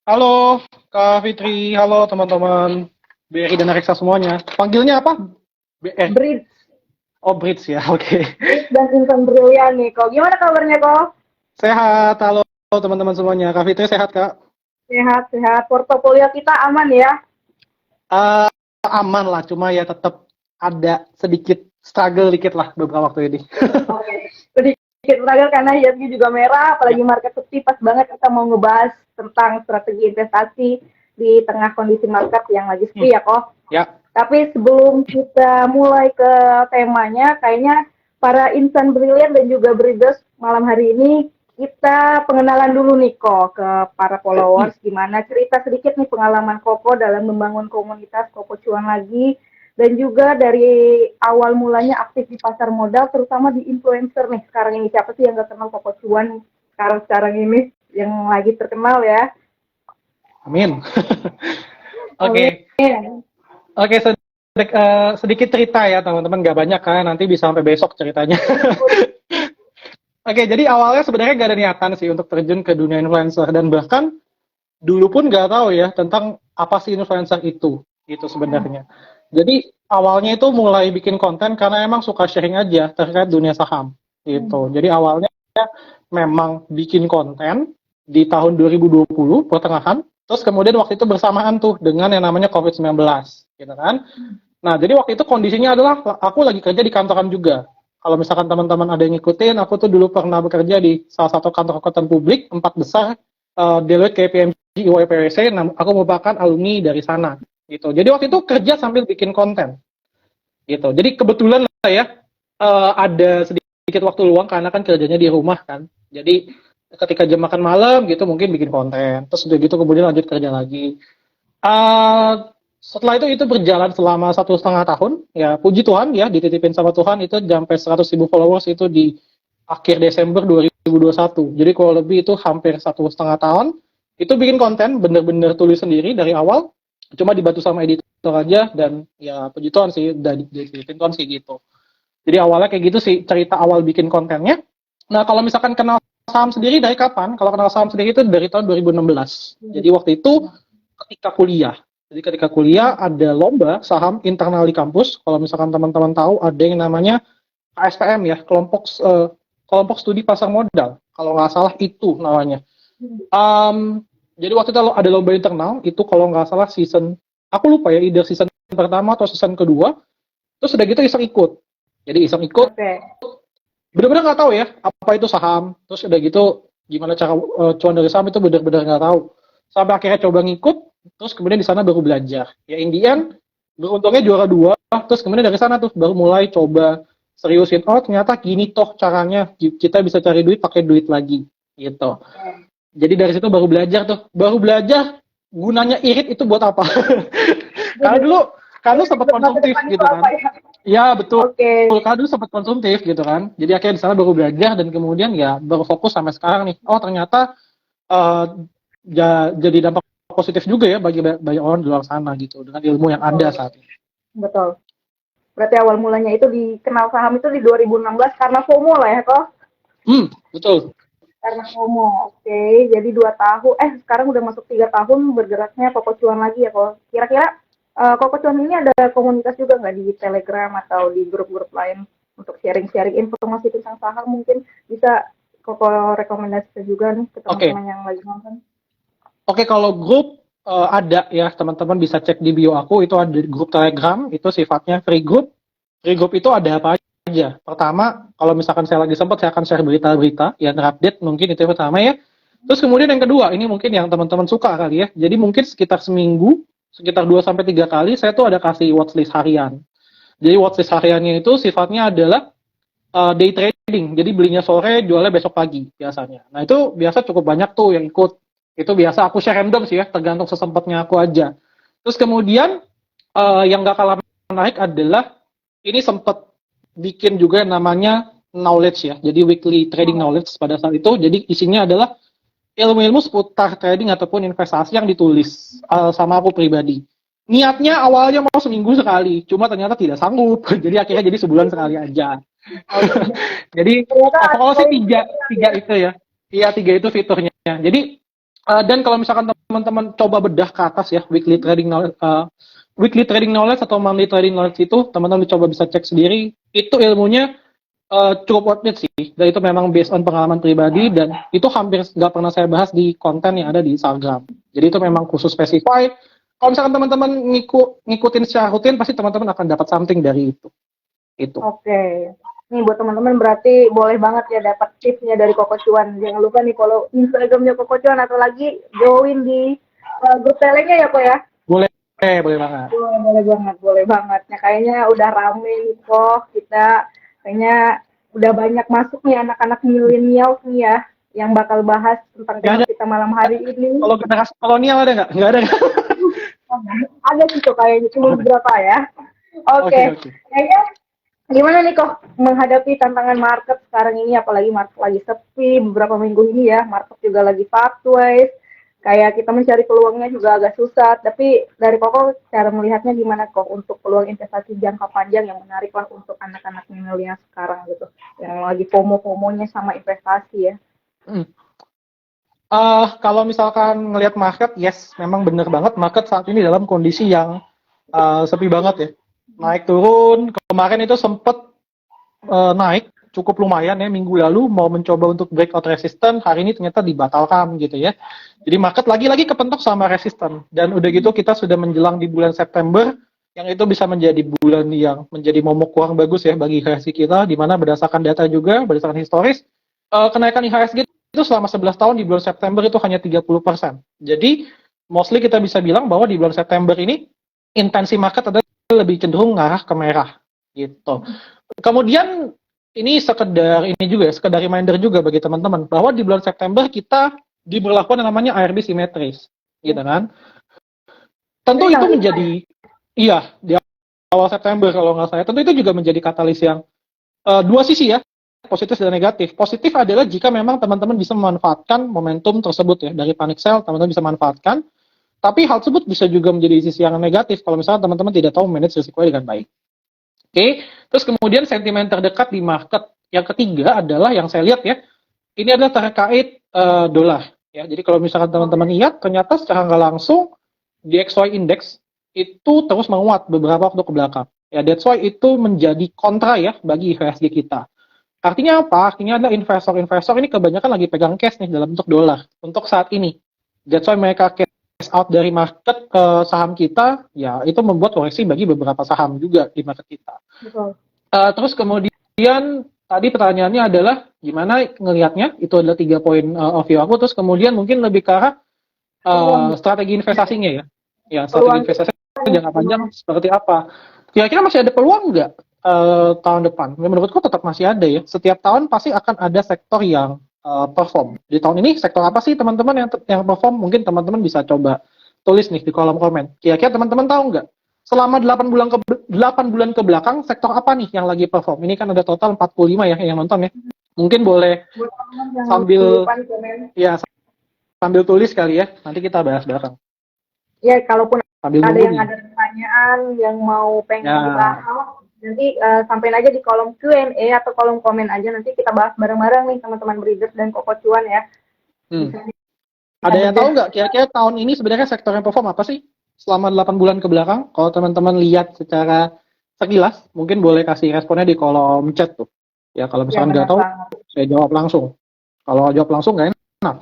Halo Kak Fitri, halo teman-teman BRI dan Reksa semuanya. Panggilnya apa? BR. Brit, Oh, Brits ya, oke. Brit dan Insan Brilian nih. Kok gimana kabarnya kok? Sehat, halo teman-teman semuanya. Kak Fitri sehat Kak? Sehat, sehat. Portofolio kita aman ya? Eh, Aman lah, cuma ya tetap ada sedikit struggle dikit lah beberapa waktu ini. Oke. Sedikit struggle karena ISG juga merah, Ya. apalagi market sepi. Pas banget kita mau ngebahas tentang strategi investasi di tengah kondisi market yang lagi Hmm, sepi ya kok. ya. Tapi sebelum kita mulai ke temanya, kayaknya para insan brilian dan juga breeders malam hari ini kita pengenalan dulu nih kok ke para Hmm, followers. Gimana cerita sedikit nih pengalaman Koko dalam membangun komunitas Koko Cuan lagi. Dan juga dari awal mulanya aktif di pasar modal, terutama di influencer nih sekarang ini. Siapa sih yang gak kenal Koko Cuan sekarang ini yang lagi terkenal ya? amin. Oke, Amin. oke, sedikit cerita ya teman-teman, nggak banyak kan, nanti bisa sampai besok ceritanya. Oke, jadi awalnya sebenarnya nggak ada niatan sih untuk terjun ke dunia influencer dan bahkan dulu pun nggak tahu ya tentang apa sih influencer itu sebenarnya. Jadi awalnya itu mulai bikin konten karena emang suka sharing aja terkait dunia saham gitu. Jadi awalnya memang bikin konten di tahun 2020 pertengahan, terus kemudian waktu itu bersamaan tuh dengan yang namanya COVID-19 gitu kan. Nah, jadi waktu itu kondisinya adalah aku lagi kerja di kantoran juga. Kalau misalkan teman-teman ada yang ngikutin, aku tuh dulu pernah bekerja di salah satu kantor akuntan publik, empat besar, Deloitte, KPMG, EY, PwC. Nah, aku merupakan alumni dari sana. Gitu. Jadi waktu itu kerja sambil bikin konten. Gitu. Jadi kebetulan lah ya, ada sedikit waktu luang karena kan kerjanya di rumah kan. Jadi ketika jam makan malam gitu mungkin bikin konten. Terus udah gitu kemudian lanjut kerja lagi. Setelah itu berjalan selama 1,5 tahun. Ya puji Tuhan ya dititipin sama Tuhan itu sampai 100.000 followers itu di akhir Desember 2021. Jadi kalau lebih itu hampir 1,5 tahun. Itu bikin konten bener-bener tulis sendiri dari awal. Cuma dibantu sama editor aja dan ya puji Tuhan sih udah dititipin Tuhan sih gitu. Jadi awalnya kayak gitu sih cerita awal bikin kontennya. Nah kalau misalkan kenal saham sendiri dari kapan? Kalau kenal saham sendiri itu dari tahun 2016. Jadi waktu itu ketika kuliah. Jadi ketika kuliah ada lomba saham internal di kampus. Kalau misalkan teman-teman tahu ada yang namanya KSPM ya, kelompok studi pasar modal. Kalau nggak salah itu namanya. Um, jadi waktu itu ada lomba internal itu kalau nggak salah season, aku lupa ya, either season pertama atau season kedua. Terus udah gitu iseng ikut. Jadi iseng ikut, Oke. bener-bener nggak tahu ya apa itu saham. Terus udah gitu gimana cara cuan dari saham itu bener-bener nggak tahu. Sampai akhirnya coba ngikut, terus kemudian di sana baru belajar. Ya in the end, beruntungnya juara dua. Terus kemudian dari sana tuh baru mulai coba seriusin. Oh ternyata gini toh caranya kita bisa cari duit pakai duit lagi gitu. Jadi dari situ baru belajar tuh, baru belajar gunanya irit itu buat apa. Karena dulu karena sempat Masa konsumtif depan itu gitu apa kan. ya? Ya betul. Oke. Karena dulu sempat konsumtif gitu kan. Jadi akhirnya di sana baru belajar dan kemudian ya baru fokus sampai sekarang nih. Oh ternyata uh, jadi dampak positif juga ya bagi banyak orang di luar sana gitu dengan ilmu yang ada Betul. saat ini. Betul. Berarti awal mulanya itu dikenal saham itu di 2016 karena FOMO lah ya kok. Betul. Karena FOMO. Oke. Jadi 2 tahun. Sekarang udah masuk 3 tahun bergeraknya Koko Cuan lagi ya kok. Kira-kira Koko Cuan ini ada komunitas juga nggak di Telegram atau di grup-grup lain untuk sharing-sharing informasi tentang saham mungkin bisa Koko rekomendasikan juga nih ke Oke. teman-teman yang lagi nonton. Oke, kalau grup ada ya teman-teman bisa cek di bio aku itu ada grup Telegram itu sifatnya free group. Free group itu ada apa aja? Pertama, kalau misalkan saya lagi sempat saya akan share berita-berita yang terupdate mungkin itu yang pertama ya. Terus kemudian yang kedua, ini mungkin yang teman-teman suka kali ya. Jadi mungkin sekitar seminggu, sekitar 2 sampai 3 kali saya tuh ada kasih watchlist harian. Jadi watchlist hariannya itu sifatnya adalah day trading. Jadi belinya sore, jualnya besok pagi biasanya. Nah, itu biasa cukup banyak tuh yang ikut. Itu biasa aku share random sih ya, tergantung sesempatnya aku aja. Terus kemudian yang gak kalah menarik adalah ini sempat bikin juga yang namanya knowledge ya. Jadi weekly trading knowledge pada saat itu. Jadi isinya adalah ilmu-ilmu seputar trading ataupun investasi yang ditulis sama aku pribadi. Niatnya awalnya mau seminggu sekali, cuma ternyata tidak sanggup. Jadi akhirnya jadi sebulan sekali aja. Jadi Ternyata ada overall sih poin tiga, penting tiga ya. itu ya. Iya tiga itu fiturnya. Jadi dan kalau misalkan teman-teman coba bedah ke atas ya, weekly trading knowledge atau monthly trading knowledge itu teman-teman coba bisa cek sendiri. Itu ilmunya cukup worth it sih. Dan itu memang based on pengalaman pribadi dan itu hampir nggak pernah saya bahas di konten yang ada di Instagram. Jadi itu memang khusus specify. Kalau misalkan teman-teman ngikutin secara rutin, pasti teman-teman akan dapat something dari itu. Itu. Oke. Nih buat teman-teman berarti boleh banget ya dapat tipsnya dari Koko Cuan. Jangan lupa nih kalau Instagramnya Koko Cuan atau lagi join di grup telenya ya kok ya. Boleh banget. Boleh banget. Nah, kayaknya udah rame nih kok kita. Kayaknya udah banyak masuk nih anak-anak milenial nih ya yang bakal bahas tentang tema kita malam hari ini. Kalau generasi kolonial ada nggak? Nggak ada. Ada sih kok kayaknya cuma beberapa ya. Oke. Kayaknya gimana nih kok menghadapi tantangan market sekarang ini, apalagi market lagi sepi beberapa minggu ini ya, market juga lagi sideways, kayak kita mencari peluangnya juga agak susah, tapi dari Koko cara melihatnya gimana kok untuk peluang investasi jangka panjang yang menarik lah untuk anak-anak milenial sekarang gitu, yang lagi FOMO-FOMO-nya sama investasi ya. Kalau misalkan ngelihat market, yes, memang benar banget market saat ini dalam kondisi yang sepi banget ya. Naik turun, kemarin itu sempat naik cukup lumayan ya minggu lalu mau mencoba untuk breakout resistance, hari ini ternyata dibatalkan gitu ya. Jadi market lagi-lagi kepentok sama resistance dan udah gitu kita sudah menjelang di bulan September yang itu bisa menjadi bulan yang menjadi momok kurang bagus ya bagi IHSG kita, di mana berdasarkan data juga, berdasarkan historis, kenaikan IHSG itu selama 11 tahun di bulan September itu hanya 30%. Jadi mostly kita bisa bilang bahwa di bulan September ini intensi market adalah lebih cenderung ngarah ke merah gitu. Kemudian ini sekedar reminder juga bagi teman-teman bahwa di bulan September kita diberlakukan yang namanya ARB simetris, gitu kan? Tentu itu menjadi di awal September kalau nggak salah. Tentu itu juga menjadi katalis yang dua sisi ya, positif dan negatif. Positif adalah jika memang teman-teman bisa memanfaatkan momentum tersebut ya dari panic sell, teman-teman bisa manfaatkan. Tapi hal tersebut bisa juga menjadi sisi yang negatif kalau misalnya teman-teman tidak tahu manage risikonya dengan baik. Oke, terus kemudian sentimen terdekat di market yang ketiga adalah yang saya lihat ya, ini adalah terkait dolar. Ya, jadi kalau misalkan teman-teman lihat, ternyata secara nggak langsung DXY index itu terus menguat beberapa waktu ke belakang. Ya, that's why itu menjadi kontra ya bagi IHSG kita. Artinya apa? Artinya adalah investor-investor ini kebanyakan lagi pegang cash nih dalam bentuk dolar untuk saat ini. That's why mereka cash out dari market saham kita, ya itu membuat koreksi bagi beberapa saham juga di market kita. Betul. Terus kemudian tadi pertanyaannya adalah gimana ngelihatnya, itu adalah 3 poin of view aku. Terus kemudian mungkin lebih ke arah strategi investasinya ya. Ya, strategi investasi jangka panjang seperti apa. Kira-kira masih ada peluang nggak tahun depan? Menurutku tetap masih ada ya. Setiap tahun pasti akan ada sektor yang perform. Di tahun ini sektor apa sih teman-teman yang perform? Mungkin teman-teman bisa coba tulis nih di kolom komen. Kira-kira teman-teman tahu nggak? Selama 8 bulan ke belakang sektor apa nih yang lagi perform? Ini kan ada total 45 ya yang nonton ya. Mungkin boleh sambil tulis kali ya. Nanti kita bahas belakang. Ya, kalaupun sambil ada yang ada pertanyaan yang mau pengen dibahas, nanti sampaikan aja di kolom Q&A atau kolom komen aja, nanti kita bahas bareng-bareng nih teman-teman Breeders dan Koko Cuan ya. Ada yang tahu nggak kira-kira tahun ini sebenarnya sektor yang perform apa sih selama 8 bulan ke belakang? Kalau teman-teman lihat secara sekilas, mungkin boleh kasih responnya di kolom chat tuh. Ya kalau misalkan nggak tahu, saya jawab langsung. Kalau jawab langsung nggak enak.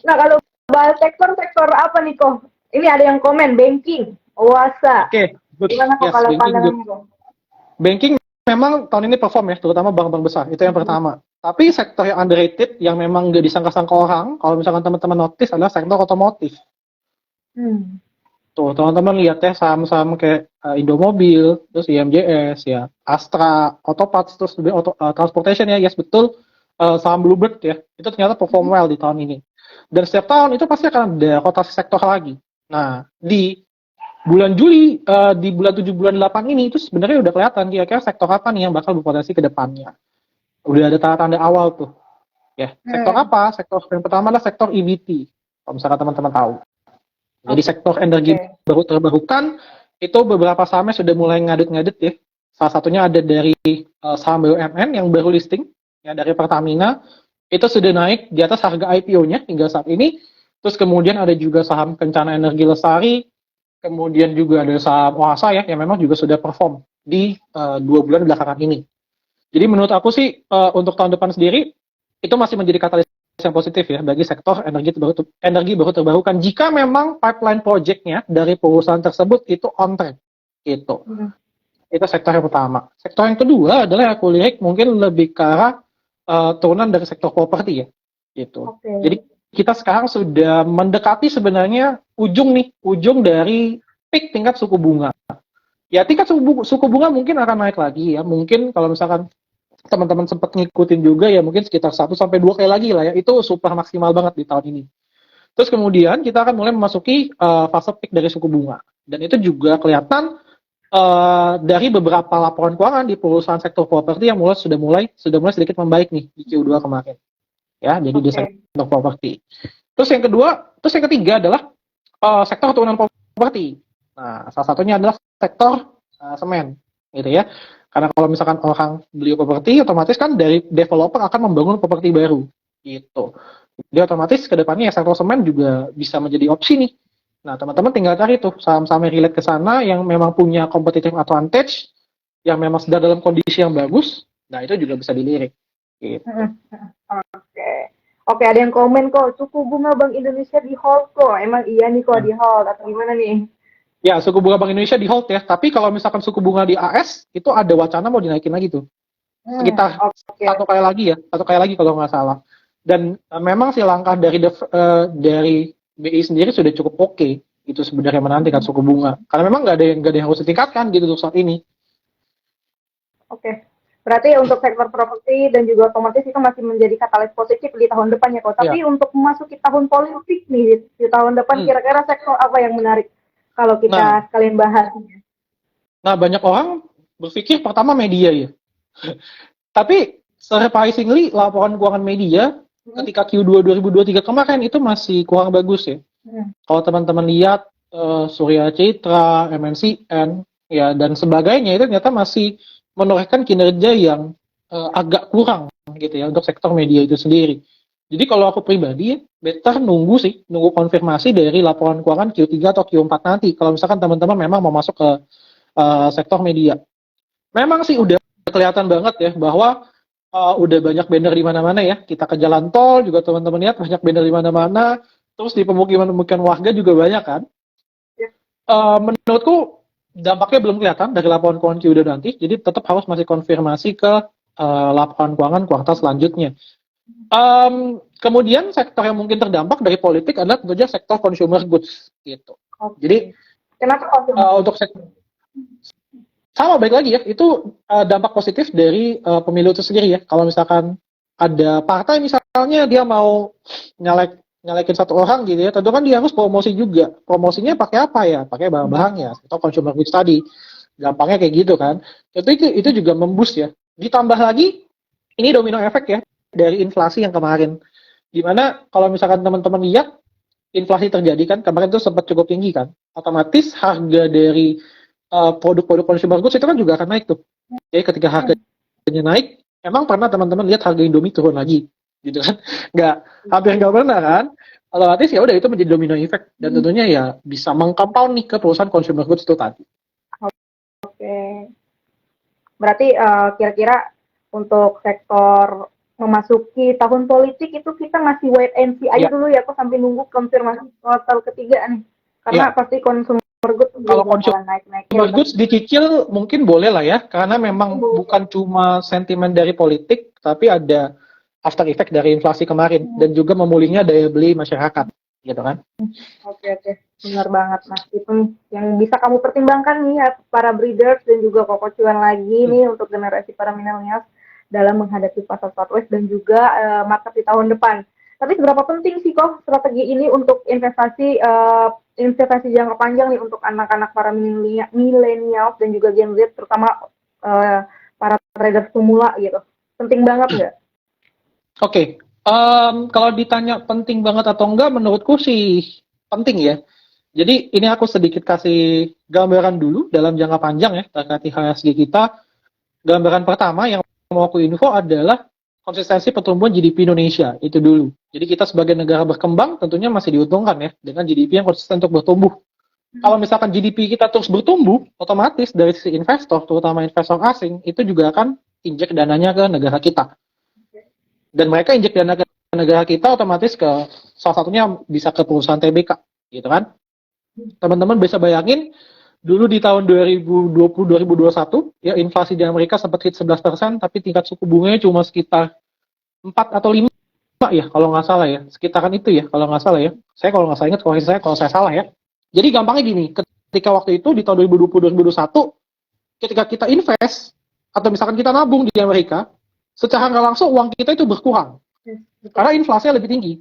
Nah, kalau bahas sektor apa nih kok? Ini ada yang komen banking, Oasa. Oke. Gimana kok kalau pandangannya kok? Banking memang tahun ini perform ya, terutama bank-bank besar. Itu yang pertama. Tapi sektor yang underrated, yang memang nggak disangka-sangka orang, kalau misalkan teman-teman notice adalah sektor otomotif. Tuh, teman-teman lihat ya saham-saham kayak Indomobil, terus IMJS, ya, Astra, Autoparts, terus Transportation ya, yes betul, saham Bluebird ya, itu ternyata perform well di tahun ini. Dan setiap tahun itu pasti akan ada rotasi sektor lagi. Nah, di bulan Juli, di bulan 7, bulan 8 ini itu sebenarnya udah kelihatan kira-kira sektor apa nih yang bakal berpotensi ke depannya. Udah ada tanda-tanda awal tuh. Ya, sektor apa? Sektor yang pertama adalah sektor EVT. Kalau misalkan teman-teman tahu. Jadi sektor energi baru terbarukan itu beberapa sahamnya sudah mulai ngadut-ngadut ya. Salah satunya ada dari saham BUMN yang baru listing ya dari Pertamina. Itu sudah naik di atas harga IPO-nya hingga saat ini. Terus kemudian ada juga saham Kencana Energi Lestari, kemudian juga ada saham Oasa ya, yang memang juga sudah perform di 2 bulan belakangan ini. Jadi menurut aku sih untuk tahun depan sendiri itu masih menjadi katalis yang positif ya bagi sektor energi baru terbarukan jika memang pipeline project-nya dari perusahaan tersebut itu on track gitu. Itu sektor yang pertama. Sektor yang kedua adalah yang aku lihat mungkin lebih ke arah turunan dari sektor properti ya gitu. Jadi kita sekarang sudah mendekati sebenarnya ujung dari peak tingkat suku bunga. Ya tingkat suku bunga mungkin akan naik lagi ya. Mungkin kalau misalkan teman-teman sempat ngikutin juga ya mungkin sekitar 1 sampai 2 kali lagi lah ya. Itu super maksimal banget di tahun ini. Terus kemudian kita akan mulai memasuki fase peak dari suku bunga. Dan itu juga kelihatan dari beberapa laporan keuangan di perusahaan sektor properti yang sudah mulai sedikit membaik nih di Q2 kemarin. Ya, jadi di sektor properti. Terus yang ketiga adalah sektor turunan properti. Nah, salah satunya adalah sektor semen, gitu ya. Karena kalau misalkan orang beli properti, otomatis kan dari developer akan membangun properti baru, gitu. Jadi otomatis ke depannya ya sektor semen juga bisa menjadi opsi nih. Nah, teman-teman tinggal cari tuh saham-saham yang relate ke sana yang memang punya competitive advantage, yang memang sedang dalam kondisi yang bagus. Nah, itu juga bisa dilirik. Gitu. Oke, ada yang komen kok, suku bunga Bank Indonesia di hold kok. Emang iya nih kok di hold atau gimana nih? Ya, suku bunga Bank Indonesia di hold ya. Tapi kalau misalkan suku bunga di AS, itu ada wacana mau dinaikin lagi tuh. Sekitar 1 kali lagi ya. 1 kali lagi kalau nggak salah. Dan memang sih langkah dari BI sendiri sudah cukup oke. Itu sebenarnya menantikan suku bunga. Karena memang nggak ada yang harus ditingkatkan gitu untuk saat ini. Oke. Berarti untuk sektor properti dan juga otomotif itu masih menjadi katalis positif di tahun depan ya kok. Tapi untuk memasuki tahun politik nih di tahun depan kira-kira sektor apa yang menarik kalau kita sekalian bahas? Nah, banyak orang berpikir pertama media ya. Tapi surprisingly laporan keuangan media ketika Q2 2023 kemarin itu masih kurang bagus ya. Kalau teman-teman lihat Surya Citra, MNCN ya dan sebagainya itu ternyata masih menorehkan kinerja yang agak kurang gitu ya untuk sektor media itu sendiri. Jadi kalau aku pribadi better nunggu konfirmasi dari laporan keuangan Q3 atau Q4 nanti kalau misalkan teman-teman memang mau masuk ke sektor media. Memang sih udah kelihatan banget ya bahwa udah banyak banner di mana-mana ya. Kita ke jalan tol juga teman-teman lihat banyak banner di mana-mana. Terus di pemukiman-pemukiman warga juga banyak kan. Menurutku dampaknya belum kelihatan dari laporan keuangan Q2 nanti, jadi tetap harus masih konfirmasi ke laporan keuangan kuartal selanjutnya. Kemudian sektor yang mungkin terdampak dari politik adalah tentunya sektor consumer goods gitu. Jadi kenapa untuk sektor sama baik lagi ya, itu dampak positif dari pemilu itu sendiri ya. Kalau misalkan ada partai misalnya dia mau nyalekin satu orang gitu ya, tentu kan dia harus promosi juga. Promosinya pakai apa ya? Pakai barang-barang ya, atau consumer goods tadi. Gampangnya kayak gitu kan. Itu juga memboost ya. Ditambah lagi, ini domino efek ya, dari inflasi yang kemarin. Dimana kalau misalkan teman-teman lihat, inflasi terjadi kan, kemarin itu sempat cukup tinggi kan. Otomatis harga dari produk-produk consumer goods itu kan juga akan naik tuh. Jadi ketika harganya naik, emang pernah teman-teman lihat harga Indomie turun lagi? Gitu kan, hampir nggak pernah kan, otomatis ya udah itu menjadi domino effect dan tentunya ya bisa mengcompound nih ke perusahaan consumer goods itu tadi. Oke. Berarti kira-kira untuk sektor memasuki tahun politik itu kita masih wait and see aja dulu ya, kok sampai nunggu konfirmasi kuartal ketiga nih, karena pasti consumer goods kalau consumer goods dicicil mungkin boleh lah ya, karena memang bukan cuma sentimen dari politik tapi ada after effect dari inflasi kemarin dan juga memulihnya daya beli masyarakat, gitu kan? Oke, benar banget mas. Itu yang bisa kamu pertimbangkan nih ya para breeders dan juga kokocuan lagi nih untuk generasi para millennials dalam menghadapi pasar Southwest dan juga market di tahun depan. Tapi seberapa penting sih kok strategi ini untuk investasi jangka panjang nih untuk anak-anak para millennials dan juga Gen Z, terutama para traders pemula gitu. Penting banget nggak? Oke, kalau ditanya penting banget atau enggak, menurutku sih penting ya. Jadi ini aku sedikit kasih gambaran dulu dalam jangka panjang ya terkait IHSG kita. Gambaran pertama yang mau aku info adalah konsistensi pertumbuhan GDP Indonesia itu dulu. Jadi kita sebagai negara berkembang tentunya masih diuntungkan ya dengan GDP yang konsisten untuk bertumbuh. Kalau misalkan GDP kita terus bertumbuh, otomatis dari sisi investor, terutama investor asing, itu juga akan injek dananya ke negara kita. Dan mereka injek dana ke negara kita, otomatis ke salah satunya bisa ke perusahaan TBK, gitu kan? Teman-teman bisa bayangin, dulu di tahun 2020-2021, ya inflasi di Amerika sempat hit 11%, tapi tingkat suku bunganya cuma sekitar 4 atau 5 ya, kalau nggak salah ya. Sekitaran itu ya, kalau nggak salah ya. Saya kalau nggak salah ingat, kalau saya salah ya. Jadi gampangnya gini, ketika waktu itu di tahun 2020-2021, ketika kita invest atau misalkan kita nabung di Amerika, secara nggak langsung uang kita itu berkurang karena inflasinya lebih tinggi,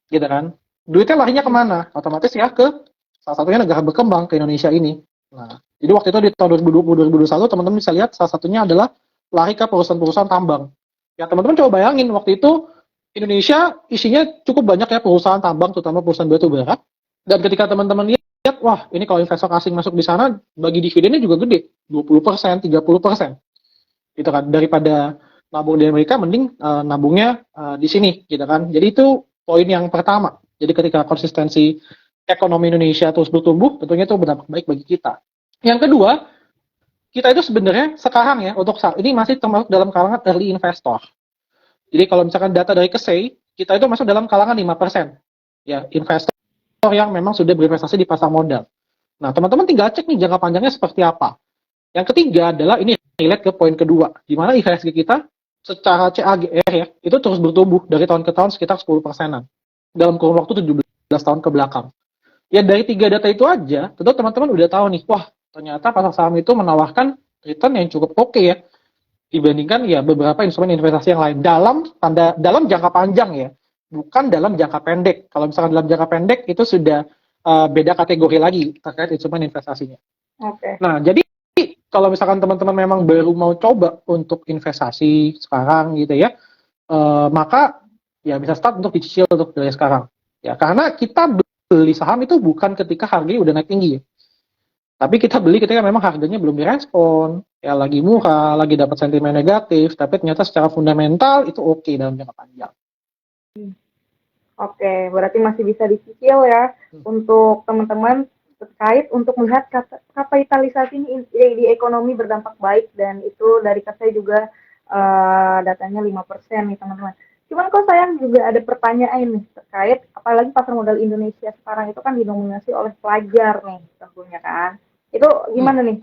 gitu kan? Duitnya larinya kemana? Otomatis ya ke salah satunya negara berkembang, ke Indonesia ini. Nah, jadi waktu itu di tahun 2020-2021 teman-teman bisa lihat salah satunya adalah lari ke perusahaan-perusahaan tambang. Ya teman-teman coba bayangin waktu itu Indonesia isinya cukup banyak ya perusahaan tambang, terutama perusahaan batu bara. Dan ketika teman-teman lihat, wah ini kalau investor asing masuk di sana, bagi dividennya juga gede, 20%, 30%. Gitu kan, daripada nabung di Amerika, mending nabungnya di sini, gitu kan. Jadi itu poin yang pertama. Jadi ketika konsistensi ekonomi Indonesia terus bertumbuh, tentunya itu berdampak baik bagi kita. Yang kedua, kita itu sebenarnya sekarang ya, untuk saat ini masih termasuk dalam kalangan early investor. Jadi kalau misalkan data dari KSEI, kita itu masuk dalam kalangan 5%. Ya, investor yang memang sudah berinvestasi di pasar modal. Nah, teman-teman tinggal cek nih jangka panjangnya seperti apa. Yang ketiga adalah ini relate ke poin kedua, di mana IHSG kita secara CAGR ya, itu terus bertumbuh dari tahun ke tahun sekitar 10%-an dalam kurun waktu 17 tahun ke belakang. Ya dari 3 data itu aja, tentu teman-teman udah tahu nih, wah ternyata pasar saham itu menawarkan return yang cukup oke ya, dibandingkan ya beberapa instrumen investasi yang lain dalam jangka panjang ya, bukan dalam jangka pendek. Kalau misalkan dalam jangka pendek itu sudah beda kategori lagi terkait instrumen investasinya. Oke. Nah, jadi kalau misalkan teman-teman memang baru mau coba untuk investasi sekarang gitu ya, maka ya bisa start untuk dicicil untuk dari sekarang. Ya, karena kita beli saham itu bukan ketika harganya udah naik tinggi ya. Tapi kita beli ketika memang harganya belum direspon, ya lagi murah, lagi dapat sentimen negatif, tapi ternyata secara fundamental itu oke dalam jangka panjang. Oke, berarti masih bisa dicicil ya untuk teman-teman terkait untuk melihat kapitalisasi ini di ekonomi berdampak baik, dan itu dari saya juga datanya 5% nih teman-teman. Cuman kok sayang juga ada pertanyaan nih terkait apalagi pasar modal Indonesia sekarang itu kan didominasi oleh pelajar nih tentunya kan. Itu gimana nih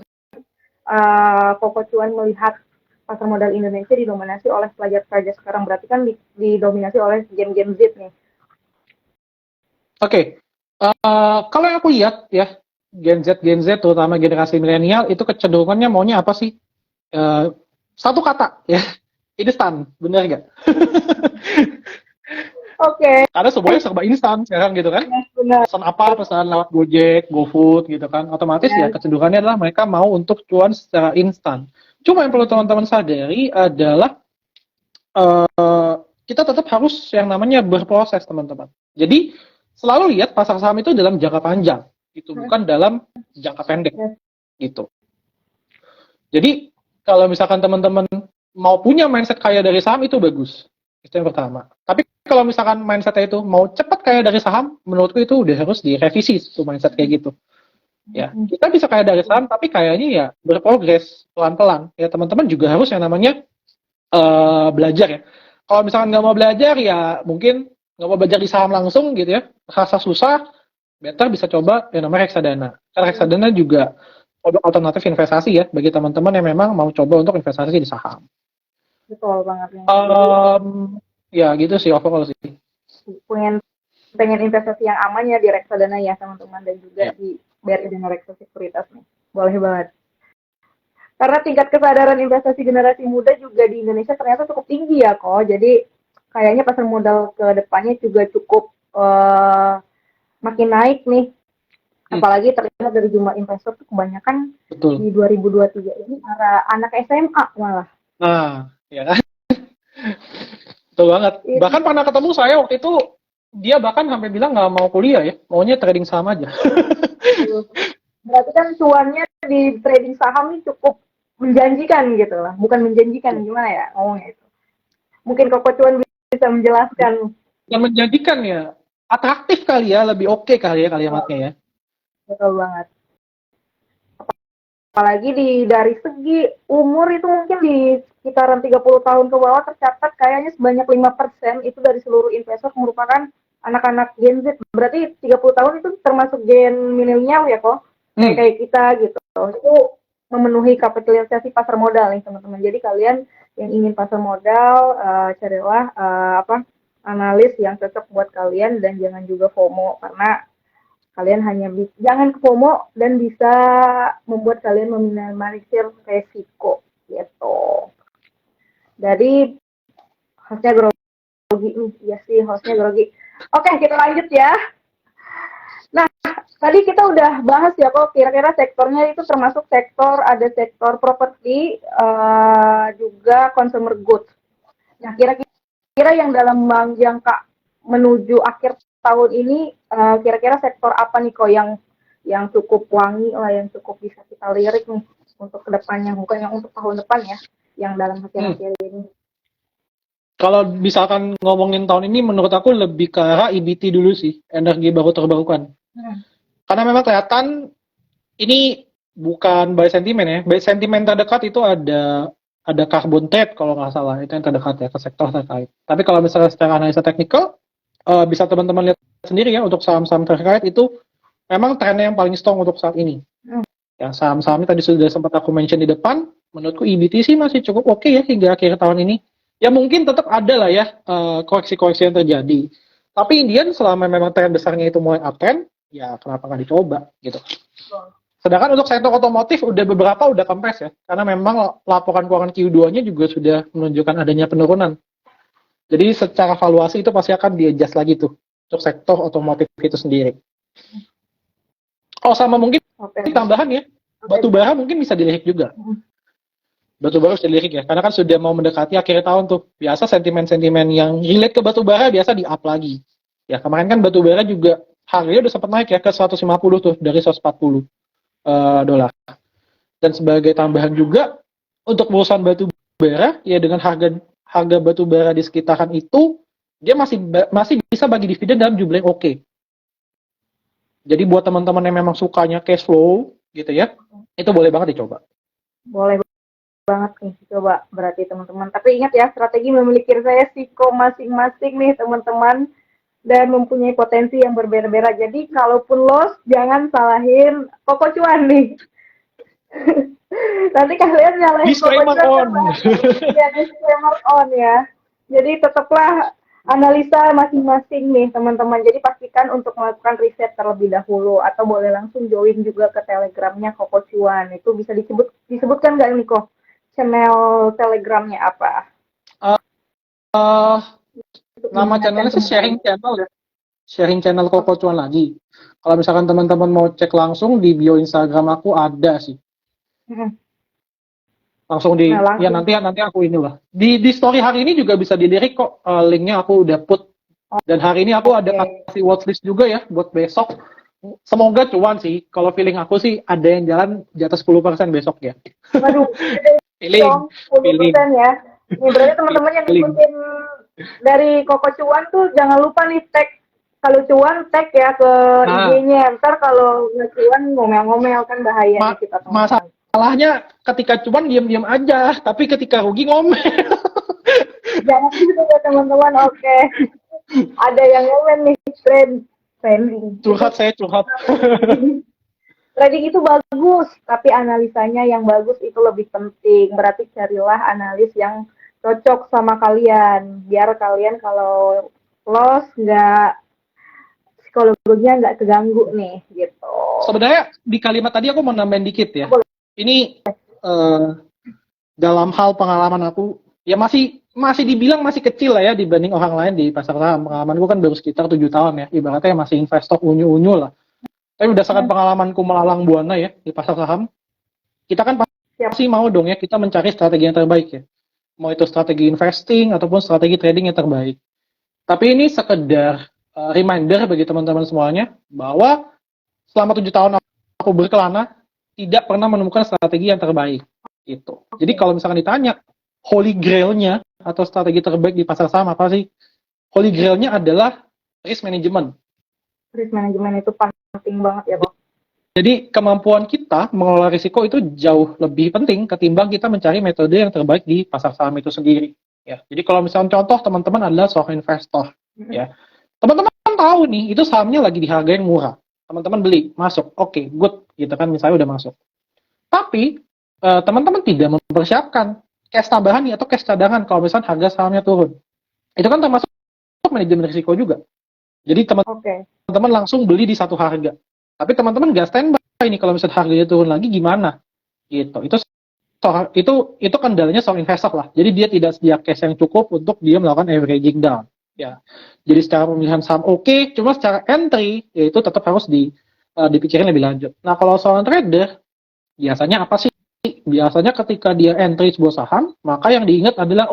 Koko Cuan melihat pasar modal Indonesia didominasi oleh pelajar-pelajar sekarang, berarti kan didominasi oleh game-game Z nih. Oke, kalau yang aku lihat ya, Gen Z terutama generasi milenial itu kecenderungannya maunya apa sih? Satu kata ya, instan, benar nggak? Oke. Karena semuanya serba instan sekarang gitu kan. Benar. Pesan apa, pesan lewat Gojek, GoFood gitu kan. Otomatis ya kecenderungannya adalah mereka mau untuk cuan secara instan. Cuma yang perlu teman-teman sadari adalah kita tetap harus yang namanya berproses teman-teman. Jadi selalu lihat pasar saham itu dalam jangka panjang, gitu, bukan dalam jangka pendek, gitu. Jadi kalau misalkan teman-teman mau punya mindset kaya dari saham itu bagus, itu yang pertama. Tapi kalau misalkan mindsetnya itu mau cepat kaya dari saham, menurutku itu udah harus direvisi tuh mindset kayak gitu. Ya, kita bisa kaya dari saham, tapi kayaknya ya berprogres pelan-pelan. Ya teman-teman juga harus yang namanya belajar ya. Kalau misalkan nggak mau belajar ya mungkin nggak mau belajar di saham langsung gitu ya, rasa susah, better bisa coba yang namanya reksadana. Karena reksadana juga alternatif investasi ya bagi teman-teman yang memang mau coba untuk investasi di saham. Betul banget. Ya gitu sih overall sih. Pengen investasi yang aman ya di reksadana ya teman-teman, dan juga di BRI dan Reksa Sekuritas nih. Boleh banget. Karena tingkat kesadaran investasi generasi muda juga di Indonesia ternyata cukup tinggi ya kok. Jadi kayaknya pasar modal ke depannya juga cukup makin naik nih. Apalagi terlihat dari jumlah investor tuh kebanyakan di 2023 ini para anak SMA malah. Nah, ya kan? Betul banget. Bahkan pernah ketemu saya waktu itu, dia bahkan sampai bilang nggak mau kuliah ya, maunya trading saham aja. Berarti kan cuannya di trading saham ini cukup menjanjikan gitu lah. Bukan menjanjikan, gimana ya ngomongnya itu. Mungkin Koko Cuan bisa menjelaskan. Yang menjadikan ya atraktif kali ya, lebih oke kali ya kalimatnya ya. Betul banget. Apalagi dari segi umur itu mungkin di sekitaran 30 tahun ke bawah tercatat kayaknya sebanyak 5% itu dari seluruh investor merupakan anak-anak Gen Z. Berarti 30 tahun itu termasuk gen milenial ya kok. Kayak kita gitu. Itu memenuhi kapitalisasi pasar modal nih teman-teman. Jadi kalian yang ingin pasar modal carilah analis yang cocok buat kalian dan jangan juga FOMO karena kalian hanya jangan FOMO dan bisa membuat kalian meminimalisir resiko gitu. Dari hostnya grogi nih, ya sih hostnya grogi. Oke, kita lanjut ya. Nah, tadi kita udah bahas ya kok kira-kira sektornya itu termasuk ada sektor properti juga consumer goods. Nah, kira-kira yang dalam jangka menuju akhir tahun ini kira-kira sektor apa nih kok yang cukup wangi lah, yang cukup bisa kita lirik nih untuk kedepannya, bukan yang untuk tahun depan ya, yang dalam akhir-akhir ini. Kalau misalkan ngomongin tahun ini, menurut aku lebih ke arah EBT dulu sih, energi baru terbarukan. Karena memang kelihatan ini bukan buy sentiment ya. Buy sentiment terdekat itu ada carbon trade kalau nggak salah, itu yang terdekat ya ke sektor terkait. Tapi kalau misalnya secara analisa teknikal, bisa teman-teman lihat sendiri ya untuk saham-saham terkait itu memang trennya yang paling strong untuk saat ini. Ya, saham-sahamnya tadi sudah sempat aku mention di depan, menurutku EBT sih masih cukup oke ya hingga akhir tahun ini. Ya mungkin tetap ada lah ya koreksi-koreksi yang terjadi. Tapi Indian selama memang tren besarnya itu mulai uptrend, ya kenapa nggak dicoba gitu. Sedangkan untuk sektor otomotif beberapa udah kempes ya, karena memang laporan keuangan Q2-nya juga sudah menunjukkan adanya penurunan. Jadi secara valuasi itu pasti akan di-adjust lagi tuh untuk sektor otomotif itu sendiri. Oh sama mungkin tambahan ya, batu bara mungkin bisa dilirik juga. Batu bara harus dilirik ya, karena kan sudah mau mendekati akhir tahun tuh. Biasa sentimen-sentimen yang relate ke batu bara biasa di-up lagi. Ya kemarin kan batu bara juga harganya udah sempat naik ya ke 150 tuh dari 140 dolar. Dan sebagai tambahan juga untuk perusahaan batu bara ya dengan harga batu bara di sekitaran itu dia masih bisa bagi dividen dalam jumlah yang oke. Jadi buat teman-teman yang memang sukanya cash flow gitu ya, itu boleh banget dicoba. Boleh banget nih coba berarti teman-teman. Tapi ingat ya, strategi memiliki resiko masing-masing nih teman-teman dan mempunyai potensi yang berbeda-beda. Jadi kalaupun loss jangan salahin Koko Cuan nih. Nanti kalian nyalahin disclaimer on. Ya, disclaimer on ya. Jadi tetaplah analisa masing-masing nih teman-teman. Jadi pastikan untuk melakukan riset terlebih dahulu atau boleh langsung join juga ke Telegramnya Koko Cuan. Itu bisa disebutkan nggak nih kok? Channel Telegramnya apa? Nama channelnya sih sharing channel ya. Sharing channel Koko Cuan lagi. Kalau misalkan teman-teman mau cek langsung di bio Instagram aku ada sih. Langsung ya nanti aku inilah. Di story hari ini juga bisa dilirik kok, linknya aku udah put. Dan hari ini aku ada kasih watchlist juga ya buat besok. Semoga cuan sih. Kalau feeling aku sih ada yang jalan di atas 10% besok ya. Waduh, feeling 10% ya. Ini berarti teman-teman yang ikutin dari Koko Cuan tuh jangan lupa nih tag. Kalau cuan tag ya ke IG-nya. Ntar kalau nggak cuan ngomel-ngomel kan bahaya nih kita teman-teman. Masalahnya ketika cuan diam-diam aja, tapi ketika rugi ngomel. Jangan gitu ya teman-teman. Oke. Ada yang ngomel nih trending. Saya curhat. Trading itu bagus, tapi analisanya yang bagus itu lebih penting. Berarti carilah analis yang cocok sama kalian. Biar kalian kalau loss psikologinya nggak keganggu nih, gitu. Sebenarnya di kalimat tadi aku mau nambahin dikit ya. Ini dalam hal pengalaman aku, ya masih dibilang masih kecil lah ya dibanding orang lain di pasar saham. Pengalamanku kan baru sekitar 7 tahun ya. Ibaratnya masih investor unyu-unyu lah. Tapi berdasarkan pengalamanku melalang buana ya di pasar saham, kita kan pasti mau dong ya kita mencari strategi yang terbaik ya. Mau itu strategi investing ataupun strategi trading yang terbaik. Tapi ini sekedar reminder bagi teman-teman semuanya bahwa selama 7 tahun aku berkelana tidak pernah menemukan strategi yang terbaik gitu. Jadi kalau misalkan ditanya holy grail-nya atau strategi terbaik di pasar saham apa sih? Holy Grail-nya adalah risk management. Risk management itu penting banget ya, Kok. Jadi kemampuan kita mengelola risiko itu jauh lebih penting ketimbang kita mencari metode yang terbaik di pasar saham itu sendiri. Ya, jadi kalau misalnya contoh teman-teman adalah seorang investor, ya, teman-teman tahu nih itu sahamnya lagi di harga yang murah, teman-teman beli, masuk, oke, good, gitu kan, misalnya udah masuk. Tapi teman-teman tidak mempersiapkan cash tambahan nih atau cash cadangan kalau misalnya harga sahamnya turun. Itu kan termasuk manajemen risiko juga. Jadi teman-teman langsung beli di satu harga. Tapi teman-teman nggak standby ini kalau misalnya harganya turun lagi gimana? Gitu. Itu kendalanya seorang investor lah. Jadi dia tidak sedia cash yang cukup untuk dia melakukan averaging down. Ya. Jadi secara pemilihan saham oke, cuma secara entry yaitu tetap harus dipikirin lebih lanjut. Nah, kalau seorang trader biasanya apa sih? Biasanya ketika dia entry sebuah saham, maka yang diingat adalah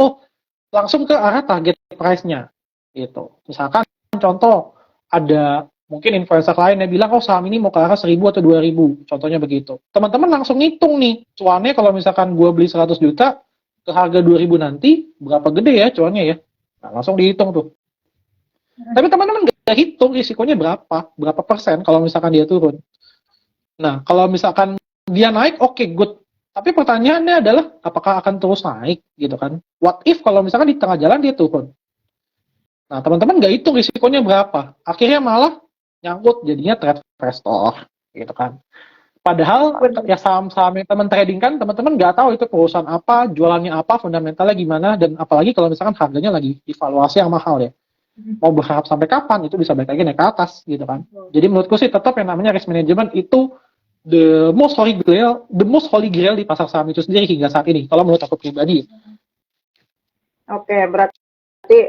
langsung ke arah target price-nya. Gitu. Misalkan contoh ada mungkin influencer lain yang bilang saham ini mau ke arah 1.000 atau 2.000, contohnya begitu. Teman-teman langsung ngitung nih, cuannya kalau misalkan gue beli 100 juta ke harga 2.000 nanti berapa gede ya cuannya ya. Nah, langsung dihitung tuh. Tapi teman-teman nggak hitung risikonya berapa persen kalau misalkan dia turun. Nah, kalau misalkan dia naik, oke, good. Tapi pertanyaannya adalah apakah akan terus naik gitu kan? What if kalau misalkan di tengah jalan dia turun? Nah, teman-teman nggak hitung risikonya berapa. Akhirnya malah nyangkut jadinya trade investor gitu kan. Padahal ya saham-saham yang teman trading kan teman-teman nggak tahu itu perusahaan apa, jualannya apa, fundamentalnya gimana, dan apalagi kalau misalkan harganya lagi evaluasi yang mahal ya. Mau berharap sampai kapan itu bisa balik lagi naik ke atas gitu kan. Jadi menurutku sih tetap yang namanya risk management itu the most holy grail di pasar saham itu sendiri hingga saat ini. Kalau menurut aku pribadi. Oke, berarti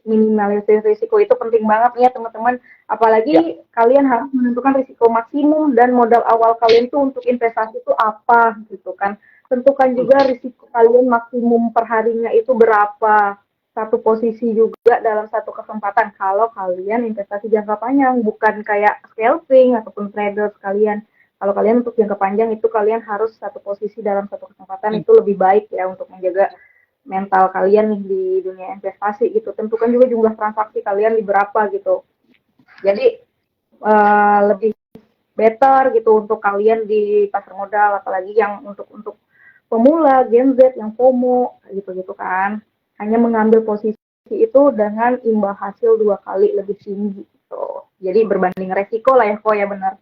minimalisir risiko itu penting banget nih ya teman-teman. Apalagi kalian harus menentukan risiko maksimum dan modal awal kalian tuh untuk investasi itu apa gitu kan. Tentukan juga risiko kalian maksimum per harinya itu berapa. Satu posisi juga dalam satu kesempatan kalau kalian investasi jangka panjang, bukan kayak scalping ataupun trader sekalian. Kalau kalian untuk jangka panjang itu kalian harus satu posisi dalam satu kesempatan, itu lebih baik ya untuk menjaga mental kalian nih di dunia investasi gitu. Tentukan juga jumlah transaksi kalian di berapa gitu. Jadi lebih better gitu untuk kalian di pasar modal, apalagi yang untuk pemula, Gen Z yang FOMO gitu kan. Hanya mengambil posisi itu dengan imbal hasil 2 kali lebih tinggi gitu. Jadi berbanding resiko lah ya, kok ya benar.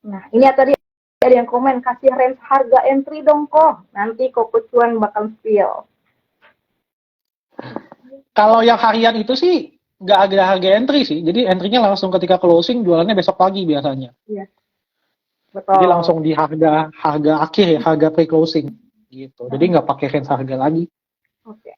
Nah, ini tadi ada yang komen, kasih range harga entry dong kok. Nanti kok Cuan bakal spill. Kalau yang harian itu sih nggak ada harga entry sih. Jadi entry-nya langsung ketika closing, jualannya besok pagi biasanya. Iya. Betul. Jadi langsung di harga akhir ya, harga pre-closing gitu. Jadi nggak pakai range harga lagi. Oke.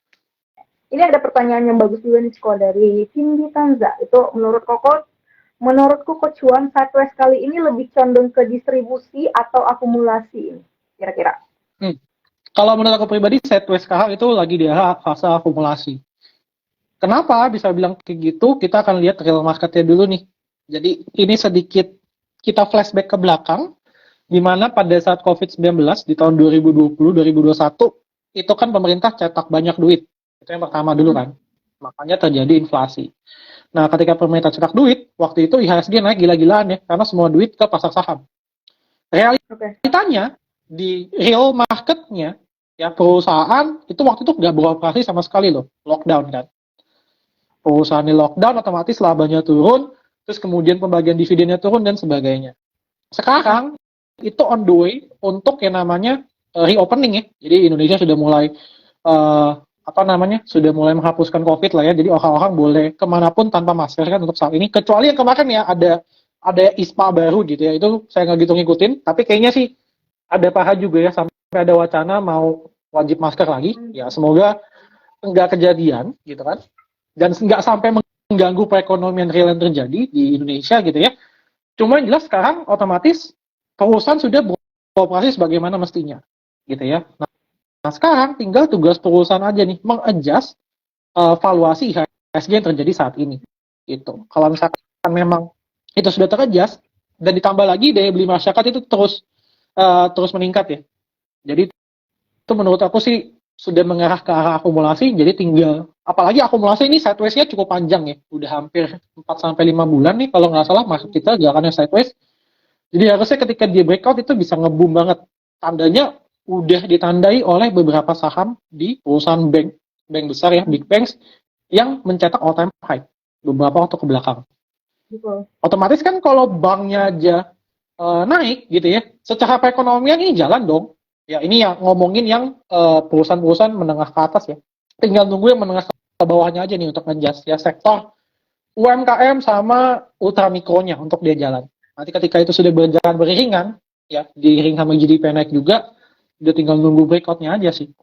Ini ada pertanyaan yang bagus juga nih, Ko, dari Cindy Tanza. Itu menurutku Cuan sideways kali ini lebih condong ke distribusi atau akumulasi ini, kira-kira? Kalau menurut aku pribadi, sideways sekarang itu lagi di fase akumulasi. Kenapa bisa bilang kayak gitu? Kita akan lihat real marketnya dulu nih. Jadi ini sedikit kita flashback ke belakang, di mana pada saat COVID-19 di tahun 2020-2021, itu kan pemerintah cetak banyak duit. Itu yang pertama dulu kan. Makanya terjadi inflasi. Nah, ketika pemerintah cetak duit, waktu itu IHSG naik gila-gilaan ya, karena semua duit ke pasar saham. Realitanya, di real marketnya, ya perusahaan itu waktu itu nggak beroperasi sama sekali loh, lockdown kan. Perusahaannya lockdown, otomatis labanya turun, terus kemudian pembagian dividennya turun dan sebagainya. Sekarang itu on the way untuk yang namanya reopening ya. Jadi Indonesia sudah mulai sudah mulai menghapuskan COVID lah ya. Jadi orang-orang boleh kemanapun tanpa masker kan untuk saat ini. Kecuali yang kemarin ya ada ISPA baru gitu ya. Itu saya nggak gitu ngikutin. Tapi kayaknya sih ada paha juga ya sampai ada wacana mau wajib masker lagi. Ya semoga nggak kejadian gitu kan. Dan nggak sampai mengganggu perekonomian real yang terjadi di Indonesia gitu ya. Cuma yang jelas sekarang otomatis perusahaan sudah beroperasi sebagaimana mestinya gitu ya. Nah sekarang tinggal tugas perusahaan aja nih mengadjust valuasi IHSG yang terjadi saat ini gitu. Kalau misalkan memang itu sudah teradjust dan ditambah lagi daya beli masyarakat itu terus meningkat ya. Jadi itu menurut aku sih sudah mengarah ke arah akumulasi, jadi tinggal, apalagi akumulasi ini sideways-nya cukup panjang ya, udah hampir 4 sampai 5 bulan nih kalau nggak salah masuk kita gerakannya sideways. Jadi harusnya ketika dia breakout itu bisa nge-boom banget. Tandanya udah ditandai oleh beberapa saham di perusahaan bank besar ya, big banks yang mencetak all time high beberapa waktu ke belakang. Betul. Otomatis kan kalau banknya aja naik gitu ya, secara perekonomian ini jalan dong. Ya ini yang ngomongin yang perusahaan-perusahaan menengah ke atas ya. Tinggal nunggu yang menengah ke bawahnya aja nih untuk ngejas ya, sektor UMKM sama ultramikronya untuk dia jalan. Nanti ketika itu sudah berjalan beriringan, ya diiring sama GDP naik juga, udah tinggal nunggu breakoutnya aja sih.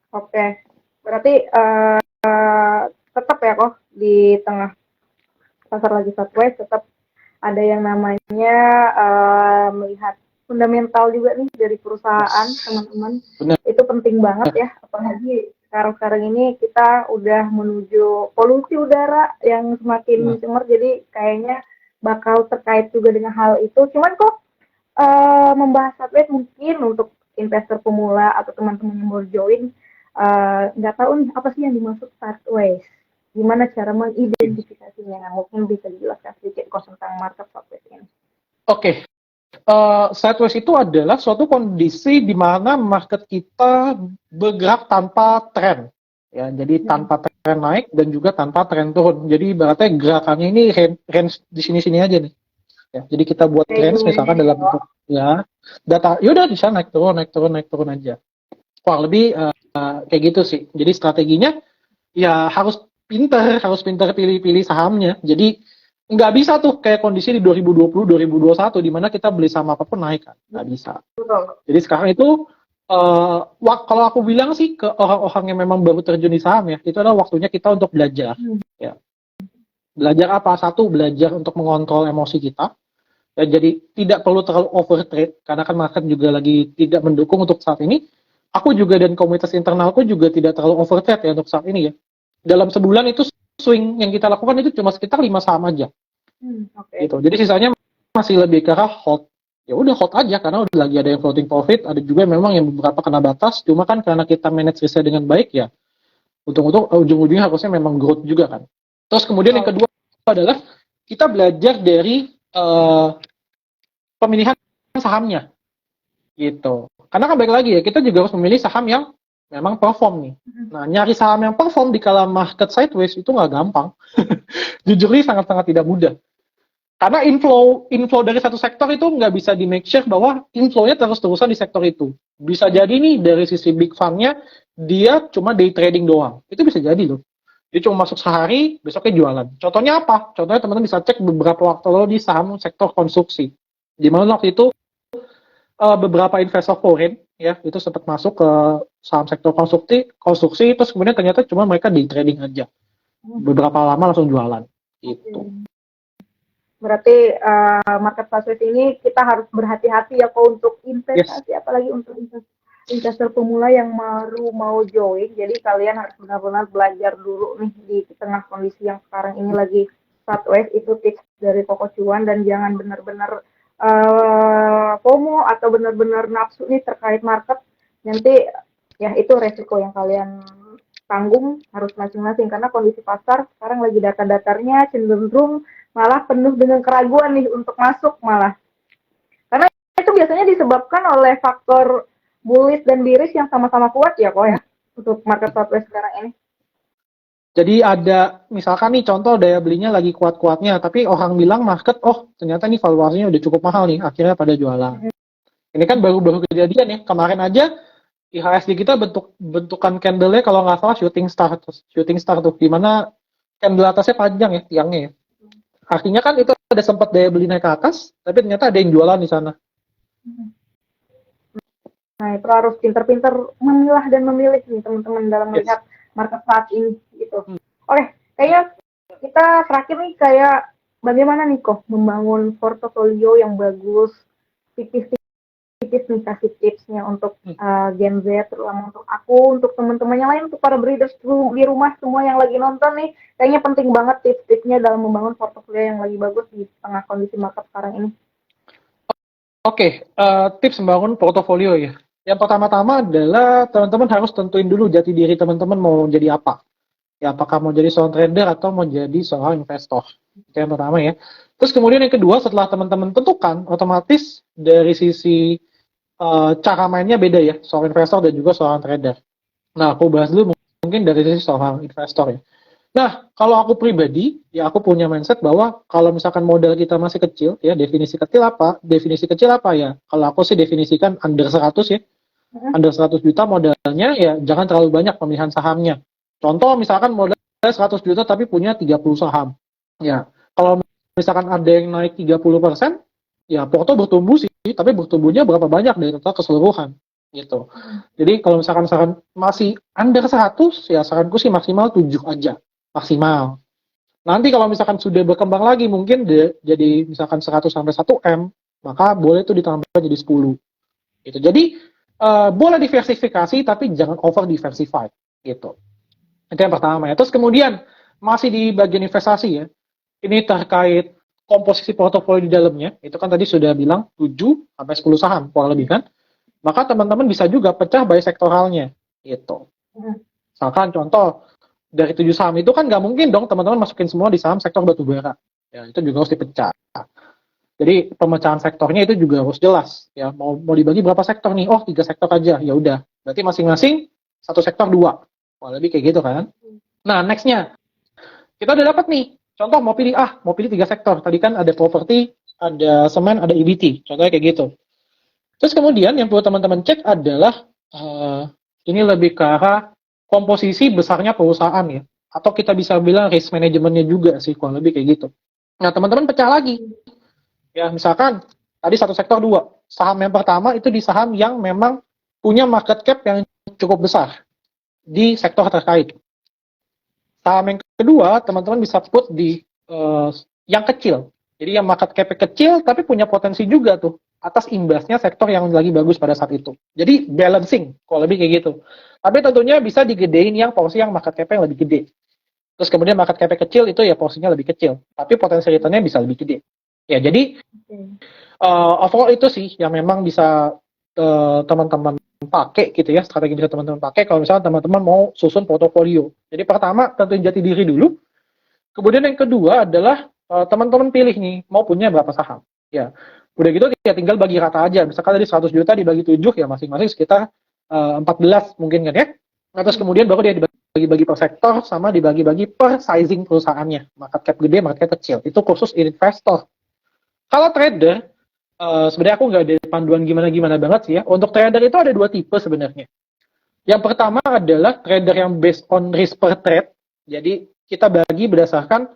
Oke, berarti tetap ya kok di tengah pasar lagi sideways tetap ada yang namanya melihat fundamental juga nih dari perusahaan, teman-teman. Benar. Itu penting banget ya, apalagi sekarang ini kita udah menuju polusi udara yang semakin cemar, jadi kayaknya bakal terkait juga dengan hal itu. Cuman kok membahas sideways mungkin untuk investor pemula atau teman-teman yang mau join nggak tahu nih apa sih yang dimaksud sideways. Gimana cara mengidentifikasinya? Mungkin bisa dijelaskan sedikit tentang market sideways ini. Oke. Sideways itu adalah suatu kondisi di mana market kita bergerak tanpa tren. Ya, jadi tanpa tren naik dan juga tanpa tren turun. Jadi ibaratnya gerakannya ini range di sini-sini aja nih. Ya, jadi kita buat range misalkan dalam bentuk ya data, yaudah bisa naik turun aja. Kurang lebih kayak gitu sih. Jadi strateginya ya harus pinter pilih-pilih sahamnya. Jadi nggak bisa tuh kayak kondisi di 2020, 2021 di mana kita beli saham apapun naik kan, nggak bisa. Jadi sekarang itu kalau aku bilang sih ke orang-orang yang memang baru terjun di saham ya, itu adalah waktunya kita untuk belajar. Ya. Belajar apa? Satu, belajar untuk mengontrol emosi kita. Ya, jadi tidak perlu terlalu overtrade karena kan market juga lagi tidak mendukung untuk saat ini. Aku juga dan komunitas internalku juga tidak terlalu overtrade ya untuk saat ini ya. Dalam sebulan itu swing yang kita lakukan itu cuma sekitar 5 saham aja. Gitu. Jadi sisanya masih lebih ke arah hold. Ya udah hold aja karena udah lagi ada yang floating profit, ada juga memang yang beberapa kena batas. Cuma kan karena kita manage risknya dengan baik ya, untung-untung ujung-ujungnya harusnya memang growth juga kan. Terus kemudian yang kedua adalah kita belajar dari pemilihan sahamnya. Gitu. Karena kan baik lagi ya, kita juga harus memilih saham yang memang perform nih. Nah, nyari saham yang perform di kala market sideways itu nggak gampang. Jujur ini sangat-sangat tidak mudah. Karena inflow dari satu sektor itu nggak bisa di make sure bahwa inflow-nya terus-terusan di sektor itu. Bisa jadi nih dari sisi big fund-nya, dia cuma day trading doang. Itu bisa jadi loh. Dia cuma masuk sehari, besoknya jualan. Contohnya apa? Contohnya teman-teman bisa cek beberapa waktu lalu di saham sektor konstruksi. Di mana waktu itu beberapa investor foreign ya itu sempat masuk ke saham sektor konstruksi terus kemudian ternyata cuma mereka di trading aja, beberapa lama langsung jualan itu. Berarti market sideways ini kita harus berhati-hati ya kok untuk investasi, apalagi untuk investor pemula yang baru mau join. Jadi kalian harus benar-benar belajar dulu nih di tengah kondisi yang sekarang ini lagi sideways. Itu tips dari Koko Cuan, dan jangan benar-benar FOMO atau benar-benar nafsu nih terkait market. Nanti ya itu resiko yang kalian tanggung harus masing-masing, karena kondisi pasar sekarang lagi data-datanya cenderung malah penuh dengan keraguan nih untuk masuk malah. Karena itu biasanya disebabkan oleh faktor bullish dan bearish yang sama-sama kuat ya kok ya untuk market sideways sekarang ini. Jadi ada misalkan nih contoh daya belinya lagi kuat-kuatnya, tapi orang bilang market, oh ternyata nih valuasinya udah cukup mahal nih, akhirnya pada jualan. Ini kan baru-baru kejadian ya, kemarin aja IHSG kita bentukan candle-nya kalau nggak salah shooting star tuh, dimana candle atasnya panjang ya tiangnya ya. Artinya kan itu ada sempat daya beli naik ke atas, tapi ternyata ada yang jualan di sana. Nah itu harus pinter-pinter memilah dan memilih nih teman-teman dalam melihat market saat ini gitu. Oke, kayaknya kita terakhir nih kayak bagaimana nih kok membangun portofolio yang bagus, tipis nih kasih tipsnya untuk Gen Z, terutama untuk aku, untuk teman-teman yang lain, untuk para breeders di rumah semua yang lagi nonton nih, kayaknya penting banget tips-tipsnya dalam membangun portofolio yang lagi bagus di tengah kondisi market sekarang ini. Oke, tips membangun portofolio ya. Yang pertama-tama adalah teman-teman harus tentuin dulu jati diri teman-teman mau jadi apa. Ya, apakah mau jadi seorang trader atau mau jadi seorang investor. Itu yang pertama ya. Terus kemudian yang kedua, setelah teman-teman tentukan, otomatis dari sisi cara mainnya beda ya, seorang investor dan juga seorang trader. Nah, aku bahas dulu mungkin dari sisi seorang investor ya. Nah, kalau aku pribadi, ya aku punya mindset bahwa kalau misalkan modal kita masih kecil, ya definisi kecil apa? Definisi kecil apa ya? Kalau aku sih definisikan under 100 ya. Under 100 juta modalnya, ya jangan terlalu banyak pemilihan sahamnya. Contoh misalkan modal 100 juta tapi punya 30 saham. Ya, kalau misalkan ada yang naik 30%, ya porto bertumbuh sih, tapi bertumbuhnya berapa banyak dari total keseluruhan gitu. Jadi kalau misalkan masih under 100, ya saranku sih maksimal 7 aja. Maksimal. Nanti kalau misalkan sudah berkembang lagi mungkin jadi misalkan 100 sampai 1 M, maka boleh itu ditambah jadi 10. Gitu. Jadi boleh diversifikasi tapi jangan over diversified gitu. Itu yang pertama ya. Terus kemudian masih di bagian investasi ya. Ini terkait komposisi portofolio di dalamnya. Itu kan tadi sudah bilang 7 sampai 10 saham kurang lebih kan. Maka teman-teman bisa juga pecah by sektoralnya gitu. Misalkan contoh dari 7 saham itu kan nggak mungkin dong teman-teman masukin semua di saham sektor batubara. Ya, itu juga harus dipecah. Jadi pemecahan sektornya itu juga harus jelas. Ya, mau dibagi berapa sektor nih? Oh, 3 sektor aja. Ya udah. Berarti masing-masing satu sektor 2. Wah, lebih kayak gitu kan. Nah, nextnya kita udah dapat nih. Contoh mau pilih 3 sektor. Tadi kan ada properti, ada semen, ada EBT. Contohnya kayak gitu. Terus kemudian yang perlu teman-teman cek adalah ini lebih ke arah komposisi besarnya perusahaan ya. Atau kita bisa bilang risk manajemennya juga sih, kurang lebih kayak gitu. Nah, teman-teman pecah lagi. Ya, misalkan tadi satu sektor 2. Saham yang pertama itu di saham yang memang punya market cap yang cukup besar di sektor terkait. Saham yang kedua, teman-teman bisa put di yang kecil. Jadi yang market cap kecil tapi punya potensi juga tuh atas imbasnya sektor yang lagi bagus pada saat itu. Jadi balancing, kalau lebih kayak gitu. Tapi tentunya bisa digedein yang porsi yang market cap yang lebih gede. Terus kemudian market cap kecil itu ya porsinya lebih kecil, tapi potensi returnnya bisa lebih gede. Ya, jadi overall itu sih yang memang bisa teman-teman pakai gitu ya, strategi bisa teman-teman pakai kalau misalnya teman-teman mau susun portofolio. Jadi pertama tentuin jati diri dulu. Kemudian yang kedua adalah teman-teman pilih nih mau punya berapa saham. Ya, udah gitu ya tinggal bagi rata aja. Misalkan tadi 100 juta dibagi 7 ya masing-masing sekitar 14 mungkin kan ya. Nah, terus kemudian baru dia dibagi-bagi per sektor sama dibagi-bagi per sizing perusahaannya. Market cap gede, market cap kecil. Itu khusus investor. Kalau trader, sebenarnya aku nggak ada panduan gimana-gimana banget sih ya. Untuk trader itu ada 2 tipe sebenarnya. Yang pertama adalah trader yang based on risk per trade. Jadi kita bagi berdasarkan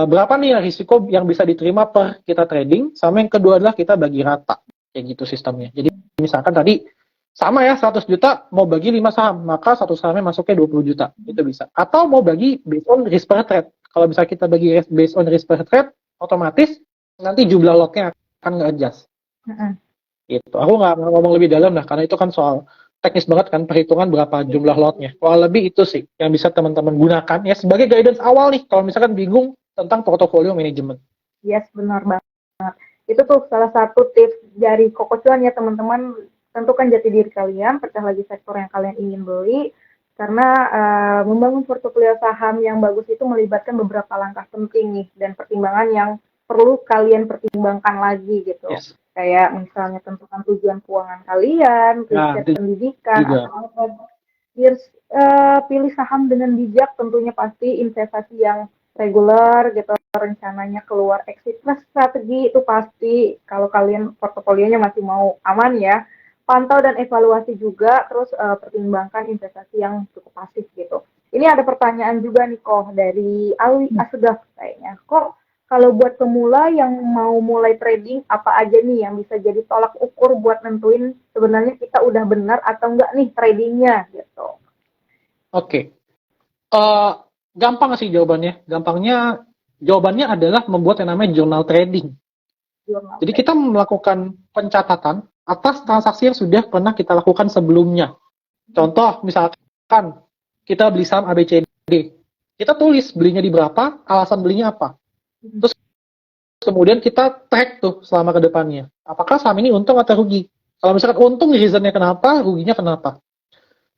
berapa nih risiko yang bisa diterima per kita trading. Sama yang kedua adalah kita bagi rata. Kayak gitu sistemnya. Jadi misalkan tadi sama ya 100 juta mau bagi 5 saham. Maka satu sahamnya masuknya 20 juta. Itu bisa. Atau mau bagi based on risk per trade. Kalau bisa kita bagi based on risk per trade, otomatis nanti jumlah lotnya akan nge-adjust. Gitu. Aku nggak ngomong lebih dalam lah, karena itu kan soal teknis banget kan, perhitungan berapa jumlah lotnya. Kalau lebih itu sih yang bisa teman-teman gunakan ya sebagai guidance awal nih, kalau misalkan bingung tentang portfolio manajemen. Yes, benar banget. Itu tuh salah satu tips dari Koko Cuan ya teman-teman. Tentukan jati diri kalian, pecah lagi sektor yang kalian ingin beli. Karena membangun portofolio saham yang bagus itu melibatkan beberapa langkah penting nih dan pertimbangan yang perlu kalian pertimbangkan lagi gitu. Yes. Kayak misalnya tentukan tujuan keuangan kalian, riset pendidikan, atau pilih saham dengan bijak, tentunya pasti investasi yang reguler gitu, rencananya keluar exit plus strategi itu pasti kalau kalian portofolionya masih mau aman ya. Pantau dan evaluasi juga, terus pertimbangkan investasi yang cukup pasif gitu. Ini ada pertanyaan juga nih kok dari Alwi Asegaf kayaknya. Kok kalau buat pemula yang mau mulai trading, apa aja nih yang bisa jadi tolak ukur buat nentuin sebenarnya kita udah benar atau enggak nih tradingnya gitu. Oke. Gampang sih jawabannya. Jawabannya adalah membuat yang namanya journal trading. Jadi kita melakukan pencatatan atas transaksi yang sudah pernah kita lakukan sebelumnya. Contoh, misalkan kita beli saham ABCD. Kita tulis belinya di berapa, alasan belinya apa. Terus kemudian kita track tuh selama ke depannya. Apakah saham ini untung atau rugi? Kalau misalkan untung reasonnya kenapa, ruginya kenapa.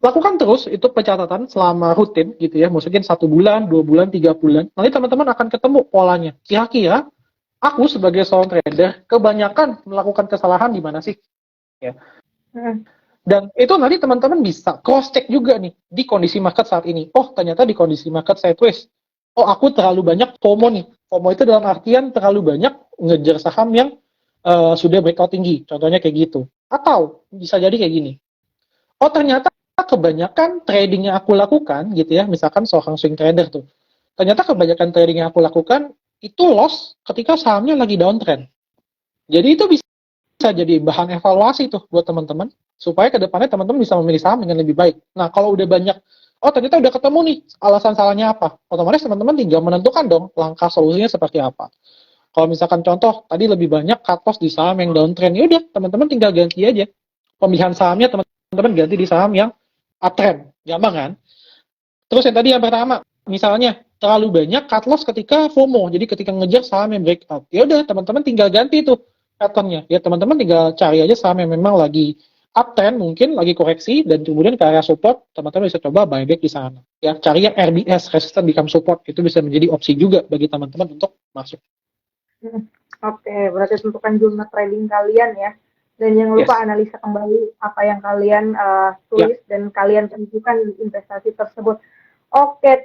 Lakukan terus itu pencatatan selama rutin gitu ya, mungkin 1 bulan, 2 bulan, 3 bulan. Nanti teman-teman akan ketemu polanya. Kira-kira aku sebagai seorang trader kebanyakan melakukan kesalahan di mana sih? Ya. Hmm. Dan itu nanti teman-teman bisa cross check juga nih di kondisi market saat ini. Oh, ternyata di kondisi market sideways. Oh, aku terlalu banyak FOMO nih. FOMO itu dalam artian terlalu banyak ngejar saham yang sudah breakout tinggi. Contohnya kayak gitu. Atau bisa jadi kayak gini. Oh, ternyata kebanyakan trading yang aku lakukan gitu ya, misalkan seorang swing trader tuh. Ternyata kebanyakan trading yang aku lakukan itu loss ketika sahamnya lagi downtrend. Jadi itu bisa jadi bahan evaluasi tuh buat teman-teman supaya kedepannya teman-teman bisa memilih saham dengan lebih baik. Nah, kalau udah banyak, oh ternyata udah ketemu nih alasan salahnya apa, otomatis teman-teman tinggal menentukan dong langkah solusinya seperti apa. Kalau misalkan contoh tadi lebih banyak cut loss di saham yang downtrend, ya udah teman-teman tinggal ganti aja pemilihan sahamnya, teman-teman ganti di saham yang uptrend, gampang kan? Terus yang tadi yang pertama, misalnya terlalu banyak cut loss ketika FOMO, jadi ketika ngejar saham yang breakout, ya udah teman-teman tinggal ganti tuh patternnya. Ya teman-teman tinggal cari aja saham yang memang lagi uptrend, mungkin lagi koreksi dan kemudian ke area support, teman-teman bisa coba buyback di sana. Ya cari yang RBS, resistance become support, itu bisa menjadi opsi juga bagi teman-teman untuk masuk. Oke, berarti tentukan jumlah trading kalian ya. Dan jangan lupa Yes. analisa kembali apa yang kalian Ya. tulis dan kalian tentukan di investasi tersebut. Oke,